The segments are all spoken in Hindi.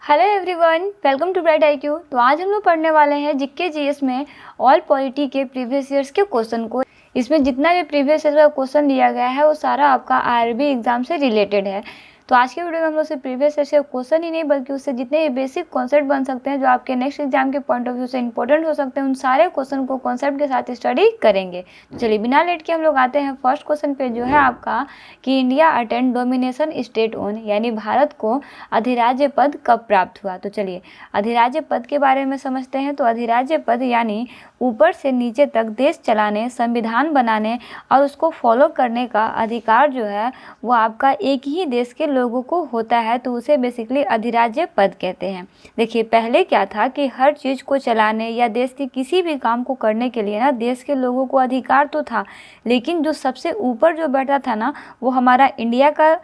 Hello everyone, welcome to Bright IQ. तो आज हम लोग पढ़ने वाले हैं जीके जीएस में ऑल पॉलिटी के प्रीवियस ईयर्स के क्वेश्चन को। इसमें जितना भी प्रीवियस ईयर का क्वेश्चन दिया गया है वो सारा आपका आईआरबी एग्जाम से रिलेटेड है। तो आज के वीडियो में हम लोग सिर्फ प्रीवियस ईयर से क्वेश्चन ही नहीं बल्कि उससे जितने भी बेसिक कॉन्सेप्ट बन सकते हैं जो आपके नेक्स्ट एग्जाम के पॉइंट ऑफ व्यू से इंपॉर्टेंट हो सकते हैं, उन सारे क्वेश्चन को कॉन्सेप्ट के साथ स्टडी करेंगे। तो चलिए बिना लेट के हम लोग आते हैं फर्स्ट क्वेश्चन पे, जो है आपका कि India attend domination state own, यानी भारत को अधिराज्य पद कब प्राप्त हुआ। तो चलिए अधिराज्य पद के बारे में समझते हैं। तो अधिराज्य पद यानी ऊपर से नीचे तक देश चलाने, संविधान बनाने और उसको फॉलो करने का अधिकार जो है वो आपका एक ही देश के लोगों को होता है, तो उसे बेसिकली अधिराज्य पद कहते हैं। देखिए पहले क्या था कि हर चीज़ को चलाने या देश के किसी भी काम को करने के लिए ना देश के लोगों को अधिकार तो था, लेकिन जो सबसे ऊपर जो बैठा था ना वो हमारा इंडिया का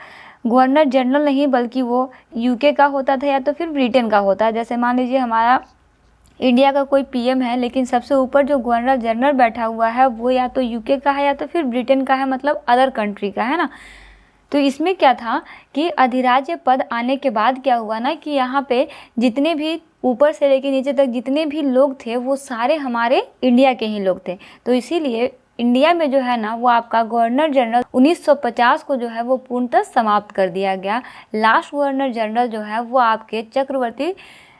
गवर्नर जनरल नहीं बल्कि वो यूके का होता था या तो फिर ब्रिटेन का होता है। जैसे मान लीजिए हमारा इंडिया का कोई पीएम है, लेकिन सबसे ऊपर जो गवर्नर जनरल बैठा हुआ है वो या तो यूके का है या तो फिर ब्रिटेन का है, मतलब अदर कंट्री का है ना। तो इसमें क्या था कि अधिराज्य पद आने के बाद क्या हुआ ना कि यहाँ पे जितने भी ऊपर से लेकर नीचे तक जितने भी लोग थे वो सारे हमारे इंडिया के ही लोग थे। तो इसीलिए इंडिया में जो है ना वो आपका गवर्नर जनरल 1950 को जो है वो पूर्णतः समाप्त कर दिया गया। लास्ट गवर्नर जनरल जो है वो आपके चक्रवर्ती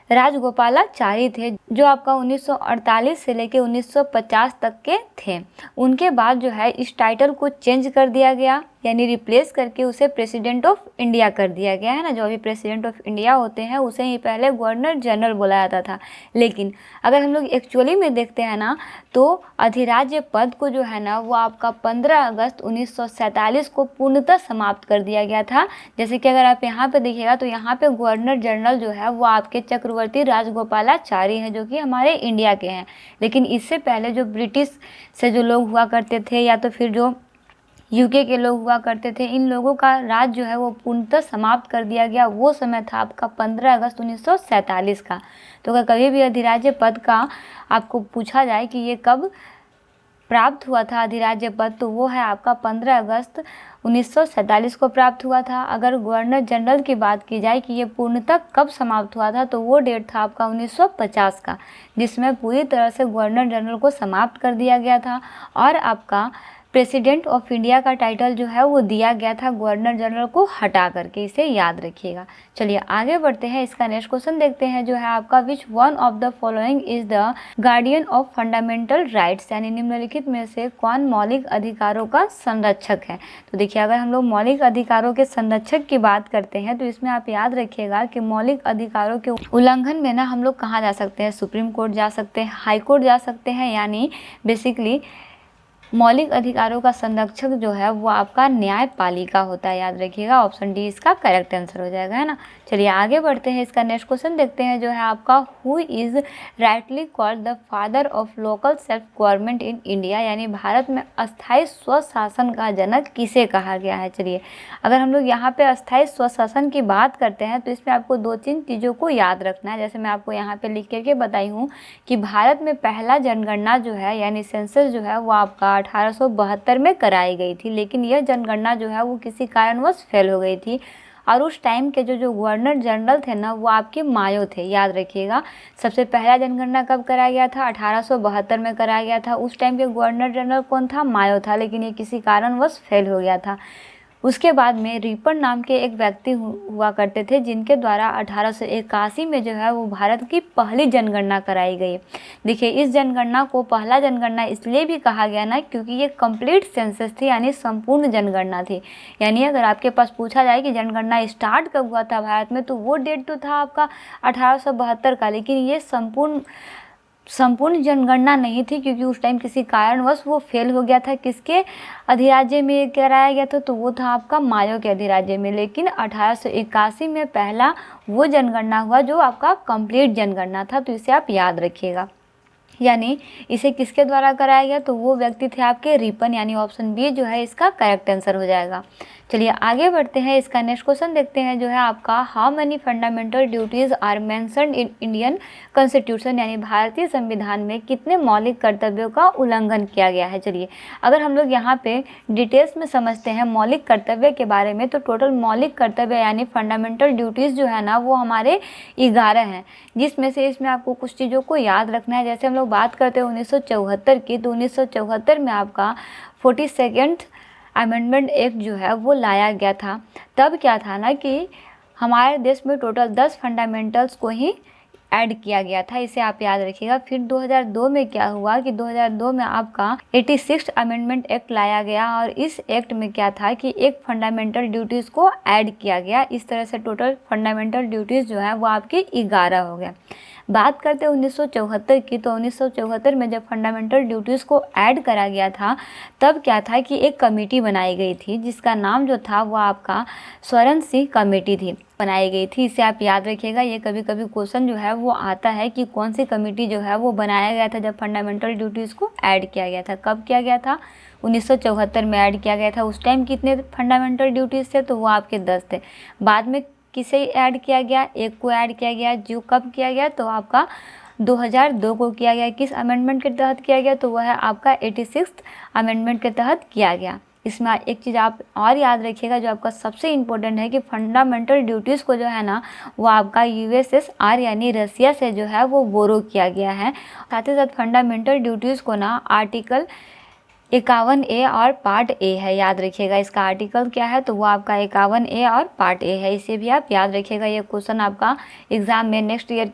राजगोपालाचारी थे, जो आपका 1948 से लेके 1950 तक के थे। उनके बाद जो है इस टाइटल को चेंज कर दिया गया, यानी रिप्लेस करके उसे प्रेसिडेंट ऑफ इंडिया कर दिया गया है ना। जो अभी प्रेसिडेंट ऑफ इंडिया होते हैं उसे ही पहले गवर्नर जनरल बोला जाता था। लेकिन अगर हम लोग एक्चुअली में देखते हैं ना तो अधिराज्य पद को जो है ना वो आपका 15 अगस्त 1947 को पूर्णतः समाप्त कर दिया गया था। जैसे कि अगर आप यहाँ पे देखिएगा तो यहाँ पे गवर्नर जनरल जो है वो आपके चक्रवर्ती राजगोपालाचारी हैं, जो कि हमारे इंडिया के हैं। लेकिन इससे पहले जो ब्रिटिश से जो लोग हुआ करते थे या तो फिर जो यूके के लोग हुआ करते थे, इन लोगों का राज जो है वो पूर्णतः समाप्त कर दिया गया। वो समय था आपका 15 अगस्त 1947 का। तो अगर कभी भी अधिराज्य पद का आपको पूछा जाए कि ये कब प्राप्त हुआ था अधिराज्य पद, तो वो है आपका 15 अगस्त 1947 को प्राप्त हुआ था। अगर गवर्नर जनरल की बात की जाए कि ये पूर्णतः कब समाप्त हुआ था, तो वो डेट था आपका 1950 का, जिसमें पूरी तरह से गवर्नर जनरल को समाप्त कर दिया गया था और आपका प्रेसिडेंट ऑफ इंडिया का टाइटल जो है वो दिया गया था गवर्नर जनरल को हटा करके। इसे याद रखिएगा। चलिए आगे बढ़ते हैं। इसका नेक्स्ट क्वेश्चन देखते हैं, जो है आपका which one of the following is the guardian of fundamental rights, यानी निम्नलिखित में से कौन मौलिक अधिकारों का संरक्षक है। तो देखिए अगर हम लोग मौलिक अधिकारों के संरक्षक की बात करते हैं तो इसमें आप याद रखिएगा कि मौलिक अधिकारों के उल्लंघन में ना हम लोग कहाँ जा सकते हैं, सुप्रीम कोर्ट जा सकते हैं, हाई कोर्ट जा सकते हैं। यानी बेसिकली मौलिक अधिकारों का संरक्षक जो है वो आपका न्यायपालिका होता है। याद रखिएगा, ऑप्शन डी इसका करेक्ट आंसर हो जाएगा, है ना। चलिए आगे बढ़ते हैं। इसका नेक्स्ट क्वेश्चन देखते हैं, जो है आपका who is rightly called the father of local self government in India, यानी भारत में अस्थायी स्वशासन का जनक किसे कहा गया है। चलिए अगर हम लोग यहाँ पे अस्थायी स्वशासन की बात करते हैं तो इसमें आपको 2-3 चीज़ों को याद रखना है। जैसे मैं आपको यहाँ पे लिख करके बताई हूँ कि भारत में पहला जनगणना जो है यानी सेंसस जो है वो आपका 1872 में कराई गई थी, लेकिन यह जनगणना जो है वो किसी कारणवश फेल हो गई थी। और उस टाइम के जो गवर्नर जनरल थे ना वो आपके मायो थे। याद रखिएगा, सबसे पहला जनगणना कब कराया गया था, 1872 में कराया गया था। उस टाइम के गवर्नर जनरल कौन था, मायो था, लेकिन ये किसी कारणवश फेल हो गया था। उसके बाद में रिपन नाम के एक व्यक्ति हुआ करते थे, जिनके द्वारा 1881 में जो है वो भारत की पहली जनगणना कराई गई। देखिए इस जनगणना को पहला जनगणना इसलिए भी कहा गया ना क्योंकि ये कंप्लीट सेंसस थी, यानी संपूर्ण जनगणना थी। यानी अगर आपके पास पूछा जाए कि जनगणना स्टार्ट कब हुआ था भारत में, तो वो डेट तो था आपका 1872 का, लेकिन ये संपूर्ण जनगणना नहीं थी क्योंकि उस टाइम किसी कारणवश वो फेल हो गया था। किसके अधिराज्य में कराया गया था, तो वो था आपका मायो के अधिराज्य में। लेकिन 1881 में पहला वो जनगणना हुआ जो आपका कंप्लीट जनगणना था। तो इसे आप याद रखिएगा। यानी इसे किसके द्वारा कराया गया, तो वो व्यक्ति थे आपके रिपन, यानी ऑप्शन बी जो है इसका करेक्ट आंसर हो जाएगा। चलिए आगे बढ़ते हैं, इसका नेक्स्ट क्वेश्चन देखते हैं जो है आपका, how many fundamental duties are mentioned in Indian constitution, यानी भारतीय संविधान में कितने मौलिक कर्तव्यों का उल्लंघन किया गया है। चलिए अगर हम लोग यहाँ पे डिटेल्स में समझते हैं मौलिक कर्तव्य के बारे में, तो टोटल मौलिक कर्तव्य यानी फंडामेंटल ड्यूटीज़ जो है ना वो हमारे 11 हैं, जिसमें से इसमें आपको कुछ चीज़ों को याद रखना है। जैसे हम लोग बात करते हैं 1974 की, तो 1974 में आपका 42nd अमेंडमेंट एक्ट जो है वो लाया गया था। तब क्या था ना कि हमारे देश में टोटल 10 फंडामेंटल्स को ही ऐड किया गया था, इसे आप याद रखिएगा। फिर 2002 में क्या हुआ कि 2002 में आपका 86th अमेंडमेंट एक्ट लाया गया, और इस एक्ट में क्या था कि एक फंडामेंटल ड्यूटीज़ को ऐड किया गया। इस तरह से टोटल फंडामेंटल ड्यूटीज़ जो है वो आपकी 11 हो गया। बात करते हैं 1974 की, तो 1974 में जब फंडामेंटल ड्यूटीज़ को ऐड करा गया था, तब क्या था कि एक कमेटी बनाई गई थी, जिसका नाम जो था वो आपका स्वर्ण सिंह कमेटी थी, बनाई गई थी। इसे आप याद रखिएगा, ये कभी कभी क्वेश्चन जो है वो आता है कि कौन सी कमेटी जो है वो बनाया गया था जब फंडामेंटल ड्यूटीज़ को ऐड किया गया था। कब किया गया था? 1974 में ऐड किया गया था। उस टाइम कितने फंडामेंटल ड्यूटीज़ थे? तो वो आपके 10 थे। बाद में किसे ऐड किया गया? एक को ऐड किया गया, जो कब किया गया? तो आपका 2002 को किया गया। किस अमेंडमेंट के तहत किया गया? तो वह है आपका 86th अमेंडमेंट के तहत किया गया। इसमें एक चीज़ आप और याद रखिएगा जो आपका सबसे इम्पोर्टेंट है कि फंडामेंटल ड्यूटीज़ को जो है ना वो आपका USSR यानी रसिया से जो है वो बोरो किया गया है। साथ ही साथ फंडामेंटल ड्यूटीज़ को ना आर्टिकल 51A और पार्ट ए है, याद रखिएगा। इसका आर्टिकल क्या है? तो वो आपका 51A और पार्ट ए है, इसे भी आप याद रखिएगा। ये क्वेश्चन आपका एग्जाम में नेक्स्ट ईयर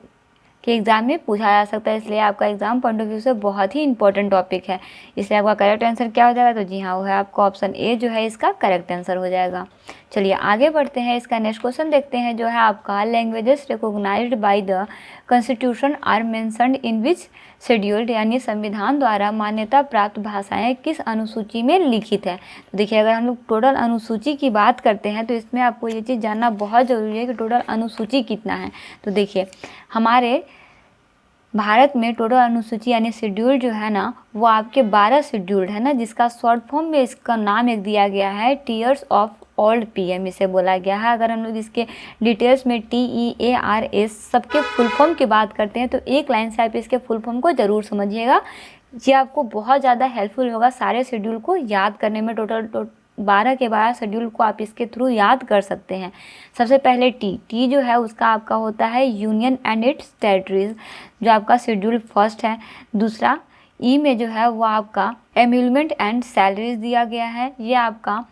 के एग्ज़ाम में पूछा जा सकता है, इसलिए आपका एग्जाम पॉइंट ऑफ व्यू से बहुत ही इंपॉर्टेंट टॉपिक है। इसलिए आपका करेक्ट आंसर क्या हो जाएगा? तो जी हाँ, वो है आपका ऑप्शन ए जो है इसका करेक्ट आंसर हो जाएगा। चलिए आगे बढ़ते हैं, इसका नेक्स्ट क्वेश्चन देखते हैं जो है आपका, languages recognised by the constitution are mentioned in which scheduled, यानी संविधान द्वारा मान्यता प्राप्त भाषाएं किस अनुसूची में लिखित है। तो देखिए अगर हम लोग टोटल अनुसूची की बात करते हैं तो इसमें आपको ये चीज़ जानना बहुत ज़रूरी है कि टोटल अनुसूची कितना है। तो देखिए हमारे भारत में टोटल अनुसूची यानी शेड्यूल जो है ना वो आपके 12 शेड्यूल्ड है ना, जिसका शॉर्ट फॉर्म में इसका नाम एक दिया गया है टीयर्स ऑफ ओल्ड PM, इसे बोला गया है। अगर हम लोग इसके डिटेल्स में TEARS सबके फुल फॉर्म की बात करते हैं तो एक लाइन से आप इसके फुल फॉर्म को ज़रूर समझिएगा, ये आपको बहुत ज़्यादा हेल्पफुल होगा सारे शेड्यूल को याद करने में। टोटल 12 के 12 शेड्यूल को आप इसके थ्रू याद कर सकते हैं। सबसे पहले टी जो है उसका आपका होता है यूनियन एंड इट्स टेरिटरीज, जो आपका शेड्यूल फर्स्ट है। दूसरा ई में जो है वो आपका एम्यूलमेंट एंड सैलरीज दिया गया है, ये आपका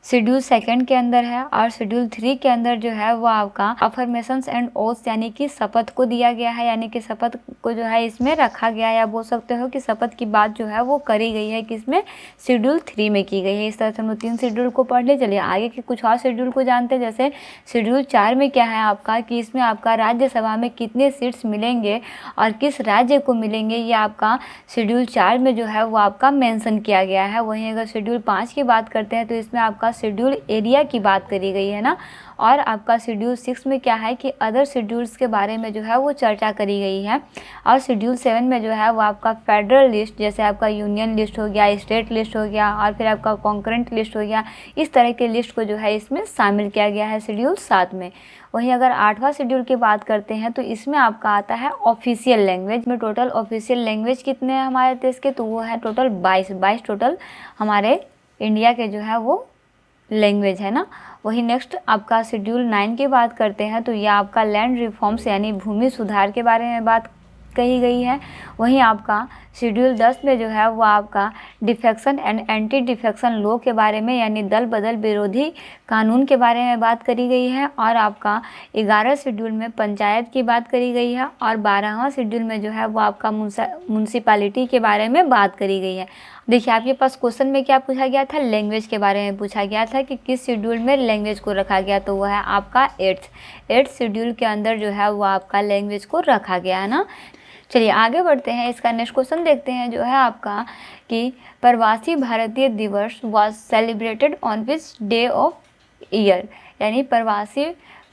शेड्यूल सेकंड के अंदर है। और शेड्यूल 3 के अंदर जो है वो आपका अफर्मेशंस एंड ओथ्स यानी कि शपथ को दिया गया है, यानी कि शपथ को जो है इसमें रखा गया है, या बोल सकते हो कि शपथ की बात जो है वो करी गई है किसमें? शेड्यूल 3 में की गई है। इस तरह से हम लोग 3 शेड्यूल को पढ़ ले। चलिए आगे के कुछ और शेड्यूल को जानते हैं। जैसे शेड्यूल 4 में क्या है आपका कि इसमें आपका राज्यसभा में कितने सीट्स मिलेंगे और किस राज्य को मिलेंगे, ये आपका शेड्यूल 4 में जो है वो आपका मेंशन किया गया है। वहीं अगर शेड्यूल 5 की बात करते हैं तो इसमें आपका शेड्यूल एरिया की बात करी गई है ना। और आपका शेड्यूल 6 में क्या है कि अदर शेड्यूल्स के बारे में जो है वो चर्चा करी गई है। और शेड्यूल 7 में जो है वो आपका फेडरल लिस्ट, जैसे आपका यूनियन लिस्ट हो गया, स्टेट लिस्ट हो गया और फिर आपका कॉन्करेंट लिस्ट हो गया, इस तरह के लिस्ट को जो है इसमें शामिल किया गया है शेड्यूल 7 में। वहीं अगर 8वां शेड्यूल की बात करते हैं तो इसमें आपका आता है ऑफिशियल लैंग्वेज में। टोटल ऑफिशियल लैंग्वेज कितने हैं हमारे देश के? तो वो है टोटल 22 टोटल हमारे इंडिया के जो है वो लैंग्वेज है ना। वही नेक्स्ट आपका शेड्यूल 9 की बात करते हैं तो यह आपका लैंड रिफॉर्म्स यानी भूमि सुधार के बारे में बात कही गई है। वहीं आपका शेड्यूल 10 में जो है वो आपका defection and anti defection law के बारे में यानी दल बदल विरोधी कानून के बारे में बात करी गई है। और आपका 11 शेड्यूल में पंचायत की बात करी गई है। और 12वां शेड्यूल में जो है वो आपका म्यूनसिपैलिटी के बारे में बात करी गई है। देखिए आपके पास क्वेश्चन में क्या पूछा गया था? लैंग्वेज के बारे में पूछा गया था कि किस शेड्यूल में लैंग्वेज को रखा गया, तो वह है आपका 8th शेड्यूल के अंदर जो है वो आपका लैंग्वेज को रखा गया है ना। चलिए आगे बढ़ते हैं, इसका नेक्स्ट क्वेश्चन देखते हैं जो है आपका कि प्रवासी भारतीय दिवस was celebrated on which day of year, यानी प्रवासी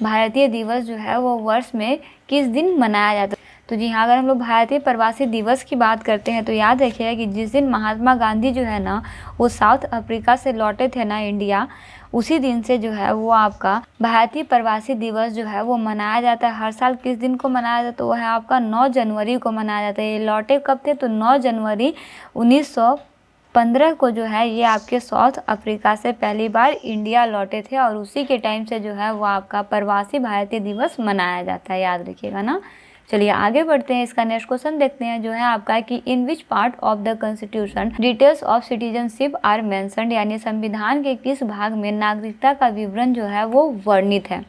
भारतीय दिवस जो है वो वर्ष में किस दिन मनाया जाता है। तो जी हाँ, अगर हम लोग भारतीय प्रवासी दिवस की बात करते हैं तो याद रखिएगा कि जिस दिन महात्मा गांधी जो है ना वो साउथ अफ्रीका से लौटे थे ना इंडिया, उसी दिन से जो है वो आपका भारतीय प्रवासी दिवस जो है वो मनाया जाता है। हर साल किस दिन को मनाया जाता है? वो है आपका 9 जनवरी को मनाया जाता है। ये लौटे कब थे? तो 9 जनवरी 1915 को जो है ये आपके साउथ अफ्रीका से पहली बार इंडिया लौटे थे और उसी के टाइम से जो है वो आपका प्रवासी भारतीय दिवस मनाया जाता है, याद रखिएगा ना। चलिए आगे बढ़ते हैं, इसका नेक्स्ट क्वेश्चन देखते हैं जो है आपका कि in which part of the constitution details of citizenship are mentioned, यानी संविधान के किस भाग में नागरिकता का विवरण जो है वो वर्णित है।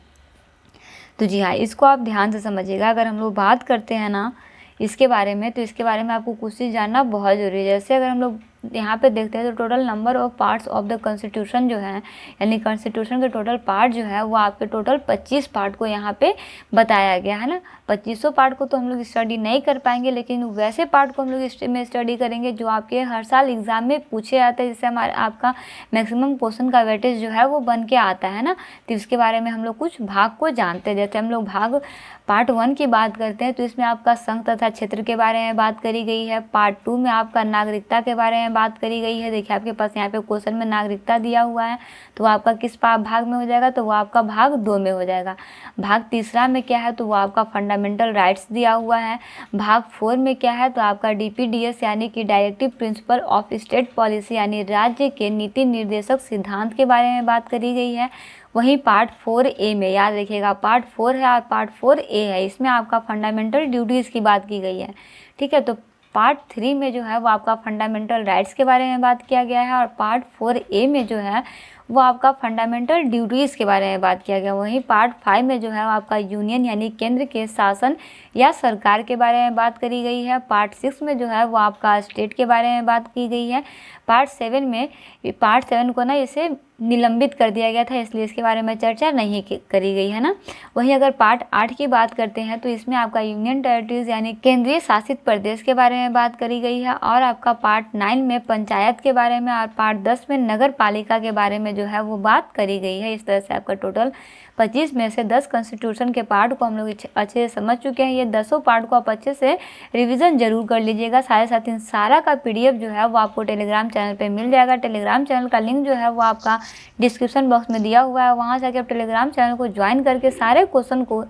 तो जी हाँ, इसको आप ध्यान से समझिएगा। अगर हम लोग बात करते हैं ना इसके बारे में, तो इसके बारे में आपको कुछ चीज़ जानना बहुत ज़रूरी है। जैसे अगर हम लोग यहाँ पे देखते हैं तो total number of parts of the constitution जो है, यानी कॉन्स्टिट्यूशन के टोटल पार्ट जो है वो आपके टोटल 25 पार्ट को यहाँ पे बताया गया है ना। 2500 पार्ट को तो हम लोग स्टडी नहीं कर पाएंगे, लेकिन वैसे पार्ट को हम लोग में स्टडी करेंगे जो आपके हर साल एग्जाम में पूछे जाते हैं, जिससे हमारा आपका मैक्सिमम क्वेश्चन का वेटेज जो है वो बन के आता है ना। तो इसके बारे में हम लोग कुछ भाग को जानते हैं। जैसे हम लोग भाग पार्ट 1 की बात करते हैं तो इसमें आपका संघ तथा क्षेत्र के बारे में बात करी गई है। पार्ट 2 में आपका नागरिकता के बारे में बात करी गई है। देखिए आपके पास यहाँ पे क्वेश्चन में नागरिकता दिया हुआ है, तो वो आपका किस भाग में हो जाएगा? तो वो आपका भाग 2 में हो जाएगा। भाग 3 में क्या है? तो वो आपका फंडामेंटल राइट्स दिया हुआ है। भाग 4 में क्या है? तो आपका DPDS यानी कि directive principle of state policy, यानी राज्य के नीति निर्देशक सिद्धांत के बारे में बात करी गई है। वहीं पार्ट 4A में याद रखिएगा, पार्ट 4 है और पार्ट 4A है, इसमें आपका फंडामेंटल ड्यूटीज़ की बात की गई है। ठीक है, तो पार्ट 3 में जो है वो आपका फंडामेंटल राइट्स के बारे में बात किया गया है और पार्ट 4A में जो है वो आपका फंडामेंटल ड्यूटीज़ के बारे में बात किया गया। वहीं पार्ट 5 में जो है वो आपका यूनियन यानी केंद्र के शासन या सरकार के बारे में बात करी गई है। पार्ट 6 में जो है वो आपका स्टेट के बारे में बात की गई है। पार्ट 7 को ना इसे निलंबित कर दिया गया था, इसलिए इसके बारे में चर्चा नहीं करी गई है ना। वहीं अगर पार्ट 8 की बात करते हैं तो इसमें आपका यूनियन टेरिटरीज यानी केंद्रीय शासित प्रदेश के बारे में बात करी गई है और आपका पार्ट 9 में पंचायत के बारे में और पार्ट 10 में नगर पालिका के बारे में जो है वो बात करी गई है। इस तरह से आपका टोटल 25 में से 10 कॉन्स्टिट्यूशन के पार्ट को हम लोग अच्छे से समझ चुके हैं। ये 10 पार्ट को आप अच्छे से रिवीजन जरूर कर लीजिएगा। साथ इन सारा का PDF जो है वो आपको टेलीग्राम चैनल पे मिल जाएगा। टेलीग्राम चैनल का लिंक जो है वो आपका डिस्क्रिप्शन बॉक्स में दिया हुआ है। वहाँ से आके आप टेलीग्राम चैनल को ज्वाइन करके सारे क्वेश्चन को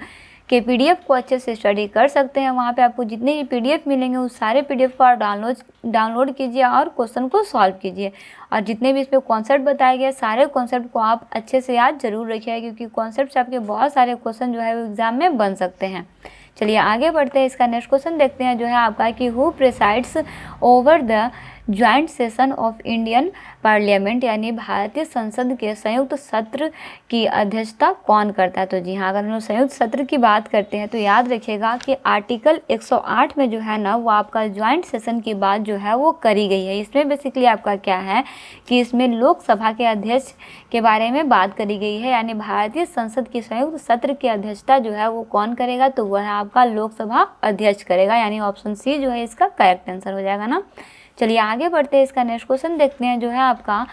के PDF को अच्छे से स्टडी कर सकते हैं। वहाँ पे आपको जितने भी PDF मिलेंगे उस सारे PDF को आप डाउनलोड कीजिए और क्वेश्चन को सॉल्व कीजिए। और जितने भी इसमें कॉन्सेप्ट बताए गए सारे कॉन्सेप्ट को आप अच्छे से याद जरूर रखिएगा, क्योंकि कॉन्सेप्ट से आपके बहुत सारे क्वेश्चन जो है वो एग्जाम में बन सकते हैं। चलिए आगे बढ़ते हैं, इसका नेक्स्ट क्वेश्चन देखते हैं जो है आपका कि who presides over the joint session of Indian parliament, यानी भारतीय संसद के संयुक्त सत्र की अध्यक्षता कौन करता है। तो जी हाँ, अगर हम लोग संयुक्त सत्र की बात करते हैं तो याद रखिएगा कि आर्टिकल 108 में जो है ना वो आपका ज्वाइंट सेशन की बात जो है वो करी गई है। इसमें बेसिकली आपका क्या है कि इसमें लोकसभा के अध्यक्ष के बारे में बात करी गई है, यानी भारतीय संसद की संयुक्त सत्र की अध्यक्षता जो है वो कौन करेगा? तो वह आपका लोकसभा अध्यक्ष करेगा, यानी ऑप्शन C जो है इसका करेक्ट आंसर हो जाएगा ना। चलिए आगे बढ़ते हैं, इसका नेक्स्ट क्वेश्चन देखते हैं जो है आपका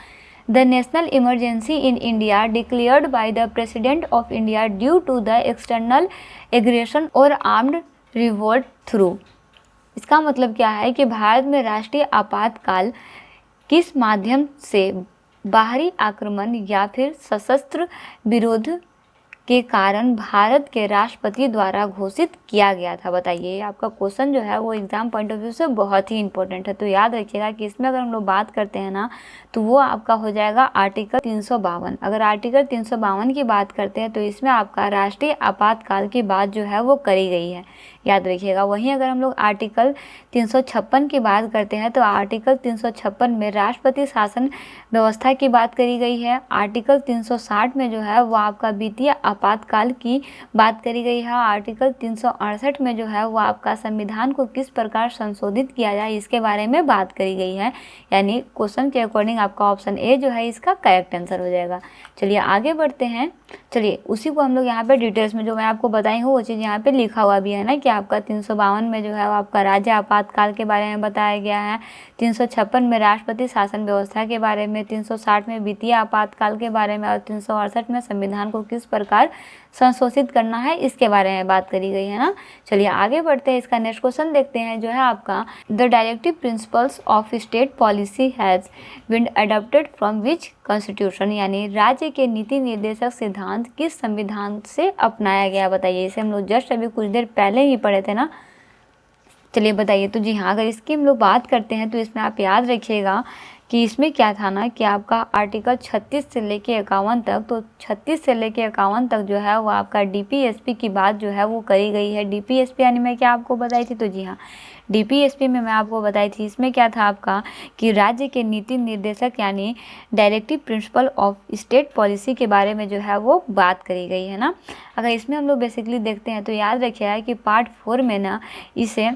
the national emergency in India declared by the president of India due to the external aggression और आर्म्ड रिवोल्ट थ्रू। इसका मतलब क्या है कि भारत में राष्ट्रीय आपातकाल किस माध्यम से बाहरी आक्रमण या फिर सशस्त्र विरोध के कारण भारत के राष्ट्रपति द्वारा घोषित किया गया था। बताइए, आपका क्वेश्चन जो है वो एग्जाम पॉइंट ऑफ व्यू से बहुत ही इंपॉर्टेंट है। तो याद रखिएगा कि इसमें अगर हम लोग बात करते हैं ना तो वो आपका हो जाएगा आर्टिकल 352। अगर आर्टिकल 352 की बात करते हैं तो इसमें आपका राष्ट्रीय आपातकाल की बात जो है वो करी गई है, याद रखिएगा। वहीं अगर हम लोग आर्टिकल 356 की बात करते हैं तो आर्टिकल 356 में राष्ट्रपति शासन व्यवस्था की बात करी गई है। आर्टिकल 360 में जो है वो आपका वित्तीय आपातकाल की बात करी गई है। आर्टिकल 368 में जो है वो आपका संविधान को किस प्रकार संशोधित किया जाए इसके बारे में बात करी गई है, यानी क्वेश्चन के अकॉर्डिंग आपका ऑप्शन A जो है इसका करेक्ट आंसर हो जाएगा। चलिए आगे बढ़ते हैं। चलिए उसी को हम लोग यहाँ पे डिटेल्स में जो मैं आपको बताई हूँ वो चीज़ यहाँ पे लिखा हुआ भी है ना कि आपका 352 में जो है वो आपका राज्य आपातकाल के बारे में बताया गया है, 356 में राष्ट्रपति शासन व्यवस्था के बारे में, 360 में वित्तीय आपातकाल के बारे में और 368 में संविधान को किस प्रकार संशोधित करना है इसके बारे में बात करी गई है ना। चलिए आगे बढ़ते हैं, इसका नेक्स्ट क्वेश्चन देखते हैं जो है आपका the directive principles of state policy has been adopted from which constitution यानी राज्य के नीति निर्देशक सिद्धांत किस संविधान से अपनाया गया, बताइए। इसे हम लोग जस्ट अभी कुछ देर पहले ही पढ़े थे ना। चलिए बताइए। तो जी हाँ, अगर इसकी हम लोग बात करते हैं तो इसमें आप याद रखिएगा कि इसमें क्या था ना कि आपका आर्टिकल 36 से लेके 51 तक, तो 36 से लेके 51 तक जो है वो आपका डीपीएसपी की बात जो है वो करी गई है। डीपीएसपी यानी मैं क्या आपको बताई थी, तो जी हाँ, डीपीएसपी में मैं आपको बताई थी, इसमें क्या था आपका कि राज्य के नीति निर्देशक यानी directive principle of state policy के बारे में जो है वो बात करी गई है ना। अगर इसमें हम लोग बेसिकली देखते हैं तो याद रखिएगा कि पार्ट 4 में ना इसे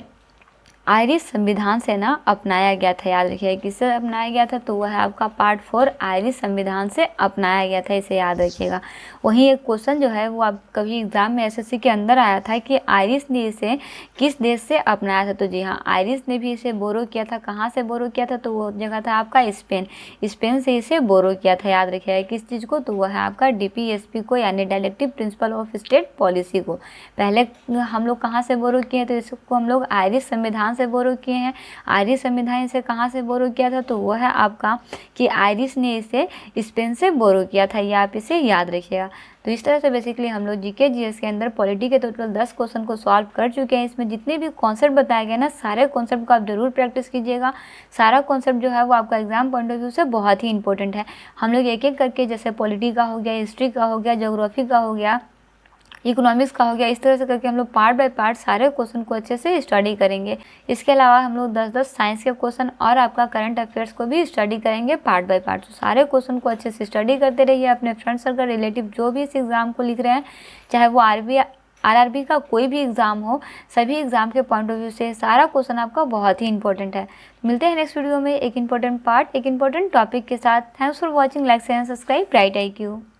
आयरिश संविधान से ना अपनाया गया था। याद रखिएगा किससे अपनाया गया था, तो वह है आपका पार्ट 4 आयरिश संविधान से अपनाया गया था, इसे याद रखिएगा। वहीं एक क्वेश्चन जो है वो आप कभी एग्जाम में एसएससी के अंदर आया था कि आयरिश ने इसे किस देश से अपनाया था, तो जी हाँ, आयरिश ने भी इसे बोरो किया था। कहाँ से बोरो किया था, तो वो जगह था आपका स्पेन। स्पेन से इसे बोरो किया था। याद रखिएगा किस चीज़ को, तो वह है आपका डीपीएसपी को यानी directive principle of state policy को। पहले हम लोग कहाँ से बोरो किए, तो इसको हम लोग आयरिश संविधान से बोरो किए हैं। आयरिश संविधान से कहाँ से बोरो किया था, तो वो है आपका कि आयरिश ने इसे स्पेन से बोरो किया था। ये आप इसे याद रखिएगा। तो इस तरह से बेसिकली हम लोग जीके जीएस के अंदर पॉलिटी के टोटल 10 क्वेश्चन को सॉल्व कर चुके हैं। इसमें जितने भी कॉन्सेप्ट बताए गए ना, सारे कॉन्सेप्ट को आप जरूर प्रैक्टिस कीजिएगा। सारा कॉन्सेप्ट जो है वो आपका एग्जाम पॉइंट ऑफ व्यू से बहुत ही इंपॉर्टेंट है। हम लोग एक एक करके, जैसे पॉलिटी का हो गया, हिस्ट्री का हो गया, ज्योग्राफी का हो गया, इकोनॉमिक्स का हो गया, इस तरह से करके हम लोग पार्ट बाय पार्ट सारे क्वेश्चन को अच्छे से स्टडी करेंगे। इसके अलावा हम लोग 10-10 साइंस के क्वेश्चन और आपका करंट अफेयर्स को भी स्टडी करेंगे पार्ट बाय पार्ट। तो सारे क्वेश्चन को अच्छे से स्टडी करते रहिए। अपने फ्रेंड सर्कल, रिलेटिव जो भी इस एग्ज़ाम को लिख रहे हैं, चाहे वो आरआरबी का कोई भी एग्ज़ाम हो, सभी एग्ज़ाम के पॉइंट ऑफ व्यू से सारा क्वेश्चन आपका बहुत ही इंपॉर्टेंट है। मिलते हैं नेक्स्ट वीडियो में एक इंपॉर्टेंट पार्ट, एक इंपॉर्टेंट टॉपिक के साथ। Thanks for watching, like share and subscribe bright IQ।